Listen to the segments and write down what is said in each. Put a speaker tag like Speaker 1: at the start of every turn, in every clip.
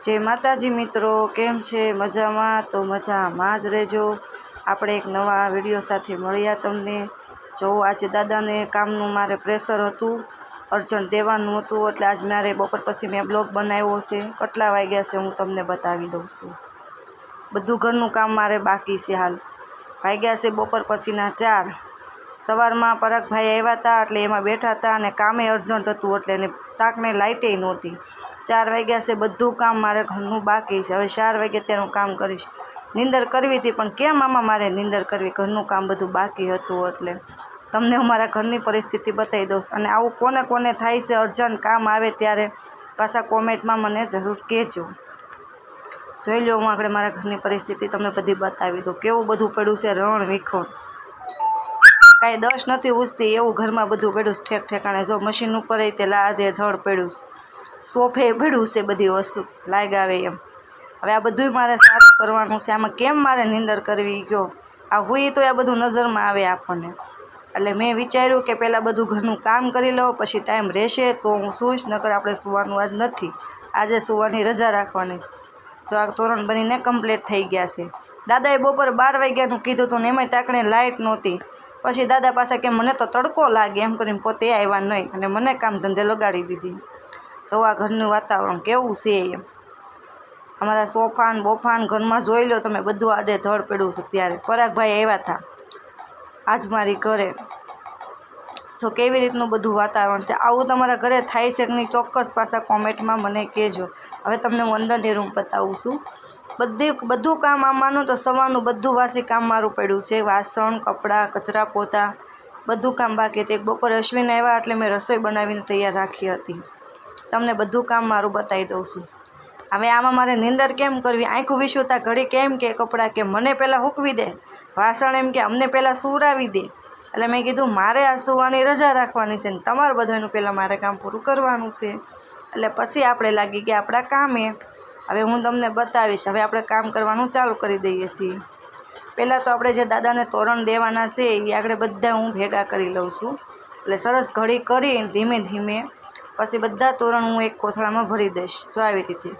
Speaker 1: जय माताजी मित्रों, केम छे? मजामां? तो मजामां ज रहेजो। આપણે એક નવા વિડીયો સાથે મળ્યા તમને। જો આજે દાદાને કામનું મારે પ્રેશર હતું, અર્જન્ટ દેવાનું હતું, એટલે આજ મારે બપોર પછી મેં બ્લોગ બનાવ્યો છે। કેટલા વાગ્યા છે હું તમને બતાવી દઉં છું। બધું ઘરનું કામ મારે બાકી છે। હાલ વાગ્યા છે બપોર પછીના 4। સવારમાં પરાગભાઈ આવ્યા હતા એટલે એમાં બેઠા હતા અને કામે અર્જન્ટ હતું એટલે એને તાકને લાઇટે નહોતી। 4 વાગ્યા છે, બધું કામ મારે ઘરનું બાકી છે। હવે 4 વાગે ત્યાંનું કામ કરીશ। નીંદર કરવી હતી પણ કેમ આમાં મારે નીંદર કરવી, ઘરનું કામ બધું બાકી હતું। એટલે તમને હું મારા ઘરની પરિસ્થિતિ બતાવી દઉં। અને આવું કોને કોને થાય છે, અર્જન્ટ કામ આવે ત્યારે પાછા કોમેન્ટમાં મને જરૂર કહેજો। જોઈ લો, હું આગળ મારા ઘરની પરિસ્થિતિ તમને બધી બતાવી દઉં। કેવું બધું પડ્યું છે, રણ વિખોણ, કાંઈ દસ નથી ઉસતી એવું ઘરમાં બધું પડ્યું છે ઠેક ઠેકાણે। જો મશીન ઉપર તે લાદે ધડ પડ્યું છે, સોફે પડ્યું છે, બધી વસ્તુ લાગ આવે એમ। હવે આ બધું મારે સાફ કરવાનું છે। આમાં કેમ મારે નીંદર કરવી ગયો, આ હોય તો આ બધું નજરમાં આવે આપણને। એટલે મેં વિચાર્યું કે પહેલાં બધું ઘરનું કામ કરી લઉં, પછી ટાઈમ રહેશે તો હું સૂઈશ, નકર આપણે સૂવાનું આજ નથી, આજે સૂવાની રજા રાખવાની। જો આ તોરણ બનીને કમ્પ્લીટ થઈ ગયા છે। દાદાએ બપોર 12 વાગ્યાનું કીધું હતું ને એમાંય ટાંકણે લાઇટ નહોતી। પછી દાદા પાસે કે મને તો તડકો લાગે એમ કરીને પોતે આવ્યા નહીં અને મને કામ ધંધે લગાડી દીધી। જો આ ઘરનું વાતાવરણ કેવું છે એમ, અમારા સોફાન બોફાન ઘરમાં જોઈ લો તમે, બધું આડે ધડ પડ્યું છે। ત્યારે પરાગભાઈ આવ્યા હતા આજ મારી ઘરે। જો કેવી રીતનું બધું વાતાવરણ છે, આવું તમારા ઘરે થાય છે કે નહીં ચોક્કસ પાછા કોમેન્ટમાં મને કહેજો। હવે તમને હું અંદરની રૂમ બતાવું છું। બધું કામ આમ માનો તો સવારનું બધું વાસી કામ મારું પડ્યું છે। વાસણ, કપડાં, કચરા પોતા બધું કામ બાકી હતું। એક બપોરે અશ્વિન આવ્યા એટલે મેં રસોઈ બનાવીને તૈયાર રાખી હતી। તમને બધું કામ મારું બતાવી દઉં છું। હવે આમાં મારે નીંદર કેમ કરવી, આંખું વિશુતા ઘડી કેમ કે કપડાં કે મને પહેલાં હૂકવી દે, વાસણ એમ કે અમને પહેલાં સૂરાવી દે। એટલે મેં કીધું મારે આ સૂવાની રજા રાખવાની છે ને તમારે બધાનું પહેલાં મારે કામ પૂરું કરવાનું છે। એટલે પછી આપણે લાગી ગયા આપણા કામે। હવે હું તમને બતાવીશ। હવે આપણે કામ કરવાનું ચાલુ કરી દઈએ છીએ। પહેલાં તો આપણે જે દાદાને તોરણ દેવાના છે એ આગળ બધા હું ભેગા કરી લઉં છું। એટલે સરસ ઘડી કરી ધીમે ધીમે પછી બધા તોરણ હું એક કોથળામાં ભરી દઈશ। જો આવી રીતે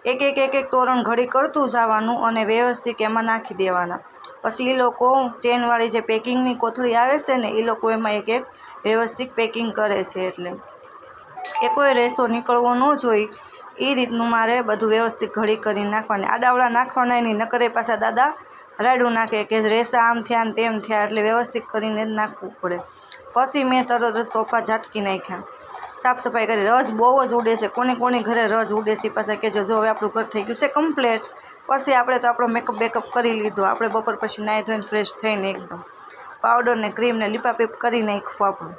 Speaker 1: એક તોરણ ઘડી કરતું જવાનું અને વ્યવસ્થિત એમાં નાખી દેવાના। પછી એ લોકો ચેનવાળી જે પેકિંગની કોથળી આવે છે ને, એ લોકો એમાં એક વ્યવસ્થિત પેકિંગ કરે છે। એટલે એ કોઈ રેસો નીકળવો ન જોઈએ એ રીતનું મારે બધું વ્યવસ્થિત ઘડી કરીને નાખવાની। આડાવડા નાખવાના નહીં, નકરે પાછા દાદા રાયડું નાખે કે રેસા આમ થયા ને તેમ થયા, એટલે વ્યવસ્થિત કરીને જ નાખવું પડે। પછી મેં તરત જ સોફા ઝાટકી નાખ્યા, સાફ સફાઈ કરી। રજ બહુ જ ઉડે છે, કોની ઘરે રજ ઉડે છે પાછા કહેજો। જો હવે આપણું ઘર થઈ ગયું છે કમ્પ્લેટ। પછી આપણે તો આપણો મેકઅપ બેકઅપ કરી લીધો। આપણે બપોર પછી નાહી ધોઈને ફ્રેશ થઈને એકદમ પાવડર ને ક્રીમ ને લીપાપીપ કરી નાખ્યું આપણું।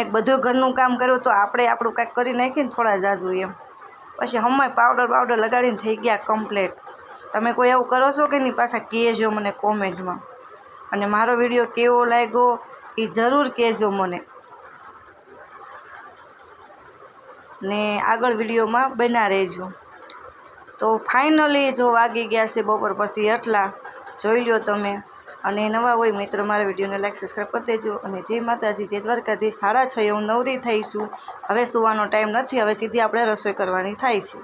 Speaker 1: એક બધું ઘરનું કામ કર્યું તો આપણે આપણું કાંઈક કરી નાખીને થોડા જાજુ એમ। પછી હમણાં પાવડર લગાડીને થઈ ગયા કમ્પ્લેટ। તમે કોઈ એવું કરો છો કે નહીં પાછા કહેજો મને કોમેન્ટમાં। અને મારો વિડીયો કેવો લાગ્યો એ જરૂર કહેજો મને, ને આગળ વિડીયોમાં બના રહેજો। તો ફાઇનલી જો વાગી ગયા છે બપોર પછી એટલા, જોઈ લો તમે। અને નવા હોય મિત્રો મારા વિડીયોને લાઈક સબસ્ક્રાઈબ કરી દેજો। અને જય માતાજી, જય દ્વારકાધીશ। 6:30 હું નવરી થઈશું। હવે સૂવાનો ટાઈમ નથી, હવે સીધી આપણે રસોઈ કરવાની થાય છે।